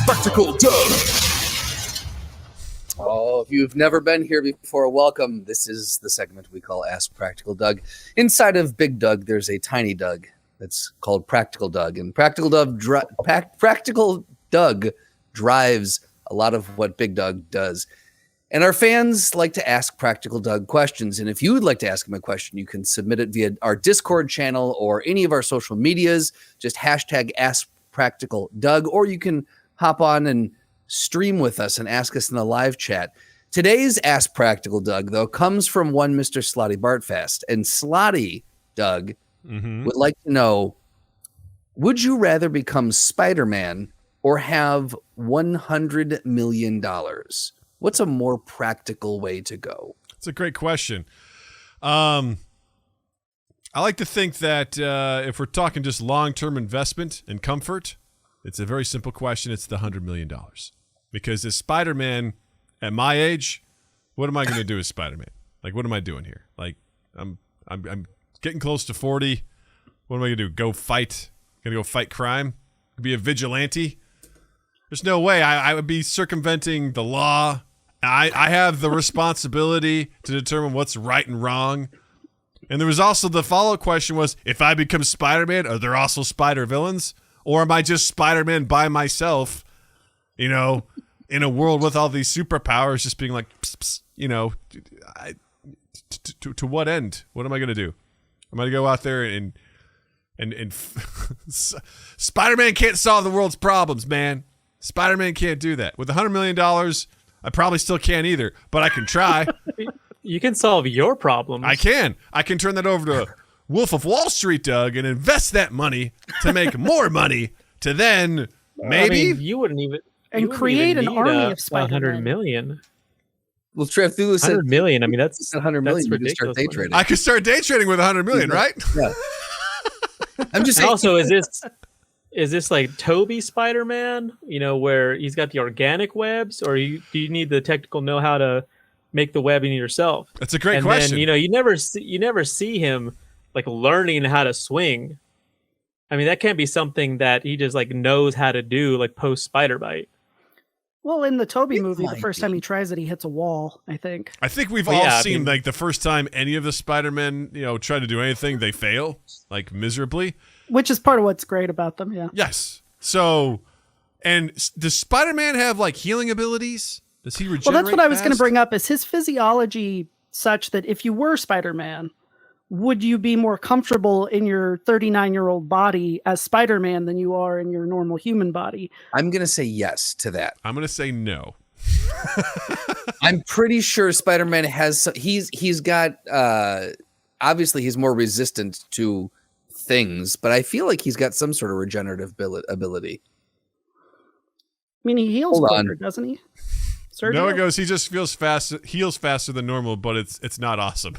Practical Doug. Oh, if you've never been here before, welcome. This is the segment we call Ask Practical Doug. Inside of Big Doug, there's a tiny Doug that's called Practical Doug. And Practical Doug drives a lot of what Big Doug does. And our fans like to ask Practical Doug questions. And if you would like to ask him a question, you can submit it via our Discord channel or any of our social medias. Just hashtag Ask Practical Doug, or you can hop on and stream with us and ask us in the live chat. Today's Ask Practical Doug, though, comes from one Mr. Slotty Bartfast. And Slotty Doug would like to know, would you rather become Spider-Man or have $100 million? What's a more practical way to go? It's a great question. I like to think that if we're talking just long-term investment and comfort, it's a very simple question. It's the $100 million. Because as Spider-Man at my age, what am I going to do as Spider-Man? Like, what am I doing here? Like, I'm getting close to 40. What am I going to do? Go fight? Going to go fight crime? Be a vigilante? There's no way. I would be circumventing the law. I have the responsibility to determine what's right and wrong. And there was also the follow-up question was, if I become Spider-Man, are there also Spider villains? Or am I just Spider-Man by myself, you know, in a world with all these superpowers just being like, pss, pss, you know, to what end? What am I going to do? Am I going to go out there and Spider-Man can't solve the world's problems, man. Spider-Man can't do that. With $100 million, I probably still can't either, but I can try. You can solve your problems. I can. I can turn that over to Wolf of Wall Street, Doug, and invest that money to make more money to then maybe. I mean, you wouldn't even. And create an army of Spider-Man. 100 million. Well, Trev Thulu said 100 million. I mean, that's 100 million. That's You can start day ridiculous. trading. I could start day trading with 100 million, right? Yeah. I'm just And saying. also, is this like Toby Spider-Man? You know, where he's got the organic webs, or do you need the technical know-how to make the webbing yourself? That's a great and question. then, you know, you never see him like learning how to swing. I mean, that can't be something that he just like knows how to do, like post Spider Bite. Well, in the Toby It movie, the might first time he tries it, he hits a wall, I think. I think we've Well, all yeah, I seen mean- like the first time any of the Spider-Men, you know, try to do anything, they fail like miserably. Which is part of what's great about them, yeah. Yes. So, and does Spider-Man have like healing abilities? Does he regenerate? Well, that's what I was going to fast? bring up. Is his physiology such that if you were Spider-Man, would you be more comfortable in your 39-year-old body as Spider-Man than you are in your normal human body? I'm going to say yes to that. I'm going to say no. I'm pretty sure Spider-Man has. He's got. Obviously, he's more resistant to things, but I feel like he's got some sort of regenerative ability. I mean, he heals Hold on. quicker, doesn't he? Sergio? No, it goes. He just heals faster than normal, but it's not awesome.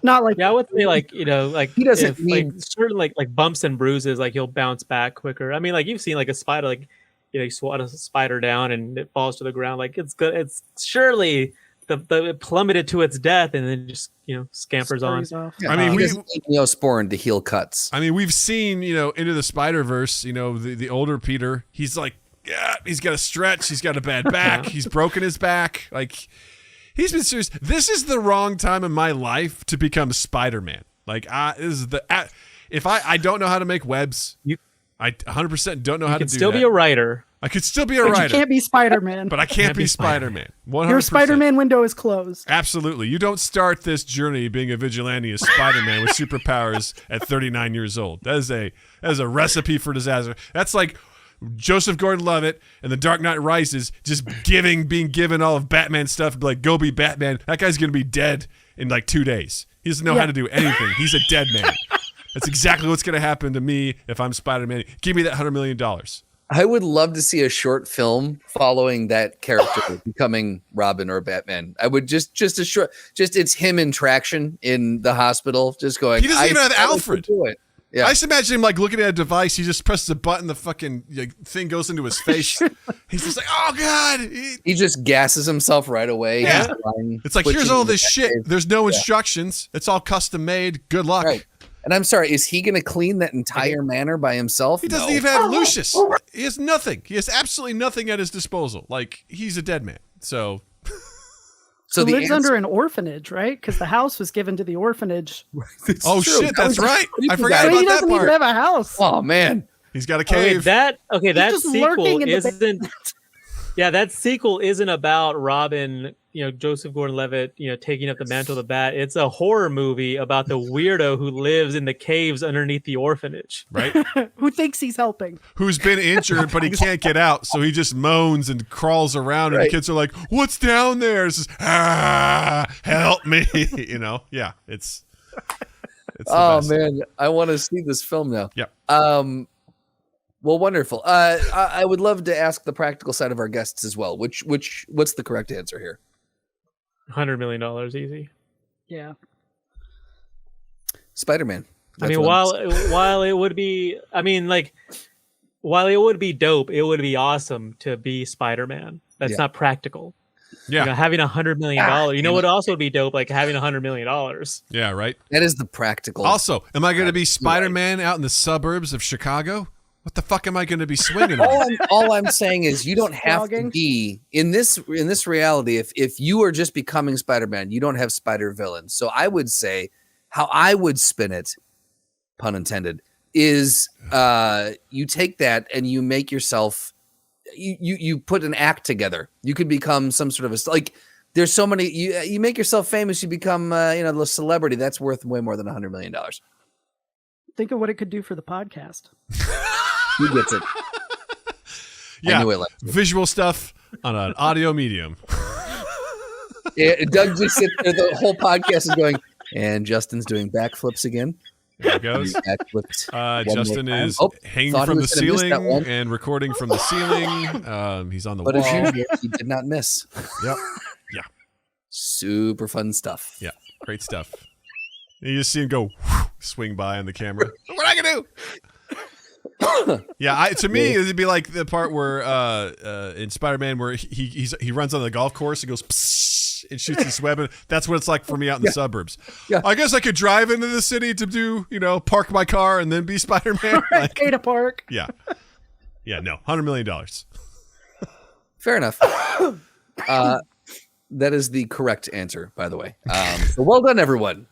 Not like Yeah, I would say like, you know, like He doesn't if, need- like certain like bumps and bruises, like he'll bounce back quicker. I mean, like you've seen like a spider, like, you know, you swat a spider down and it falls to the ground. Like it's good. It's surely it plummeted to its death and then just, you know, scampers on. scurries off. I mean, he we- doesn't need Neosporin to heal cuts. I mean, we've seen, you know, Into the Spider-Verse, you know, the older Peter, he's like, yeah, he's got a stretch. He's got a bad back. He's broken his back. Like, he's been serious. This is the wrong time in my life to become Spider-Man. Like, this is if I don't know how to make webs, I 100% don't know how You to can do still that. be a writer. I could still be a But writer, you can't be Spider-Man. but I can't be Spider-Man. 100%. Your Spider-Man window is closed. Absolutely. You don't start this journey being a vigilante as Spider-Man with superpowers at 39 years old. That is a recipe for disaster. That's like Joseph Gordon-Levitt and The Dark Knight Rises just being given all of Batman stuff and be like, go be Batman. That guy's going to be dead in like 2 days. He doesn't know how to do anything. He's a dead man. That's exactly what's going to happen to me if I'm Spider-Man. Give me that $100 million. I would love to see a short film following that character becoming Robin or Batman. I would just it's him in traction in the hospital, just going. He doesn't even have I can Alfred. do it. Yeah. I just imagine him like looking at a device. He just presses a button. The fucking thing goes into his face. He's just like, oh God. He just gasses himself right away. Yeah. He's flying, It's like, twitching here's all in the this shit. cave. There's no instructions. It's all custom made. Good luck. Right. And I'm sorry, is he going to clean that entire manor by himself? He doesn't No. even have Lucius. He has nothing. He has absolutely nothing at his disposal. Like, he's a dead man. So So He the lives under an orphanage, right? Because the house was given to the orphanage. oh true. shit, that's right. I forgot So about he that doesn't even part. have a house. Oh man. He's got a Okay, cave. that just lurking sequel in the isn't. Yeah, that sequel isn't about Robin, Joseph Gordon-Levitt, taking up the mantle of the Bat. It's a horror movie about the weirdo who lives in the caves underneath the orphanage. Right? Who thinks he's helping? Who's been injured, but he can't get out, so he just moans and crawls around, and the Right. kids are like, "What's down there?" It's just, help me, Yeah, it's the Oh best. man, I want to see this film now. Yep. Well, wonderful. I would love to ask the practical side of our guests as well. What's the correct answer here? $100 million easy. Yeah. Spider-Man. I That's mean, what I'm while it would be, while it would be dope, it would be awesome to be Spider-Man. That's Yeah. not practical. Yeah, Having $100 million. You know what also would be dope? Like having $100 million. yeah, right. That is the practical. Also, am I going to be Spider-Man out in the suburbs of Chicago? What the fuck am I going to be swinging on? all I'm saying is you don't have to Jogging. be in this reality. If you are just becoming Spider-Man, you don't have spider villains. So I would say how I would spin it, pun intended, is you take that and you make yourself you put an act together. You could become some sort of there's so many you make yourself famous, you become a celebrity. That's worth way more than $100 million. Think of what it could do for the podcast. Who gets it? I Yeah, knew it last week. visual stuff on an audio medium. Yeah, Doug just sits there, the whole podcast is going, and Justin's doing backflips again. There it goes. Backflipped one Justin more time. is Oh, hanging thought he from the was gonna miss that ceiling one. and recording from the ceiling. He's on the But wall. as usual, he did not miss. Yep. Yeah. Super fun stuff. Yeah. Great stuff. You just see him go swing by on the camera. What I gonna do? Yeah, to me it'd be like the part where in Spider-Man where he runs on the golf course and goes psst, and shoots his weapon. That's what it's like for me out in the suburbs. Yeah. I guess I could drive into the city to do park my car and then be Spider-Man. Like, Ada Park. yeah, no, $100 million. Fair enough. That is the correct answer, by the way. So well done, everyone.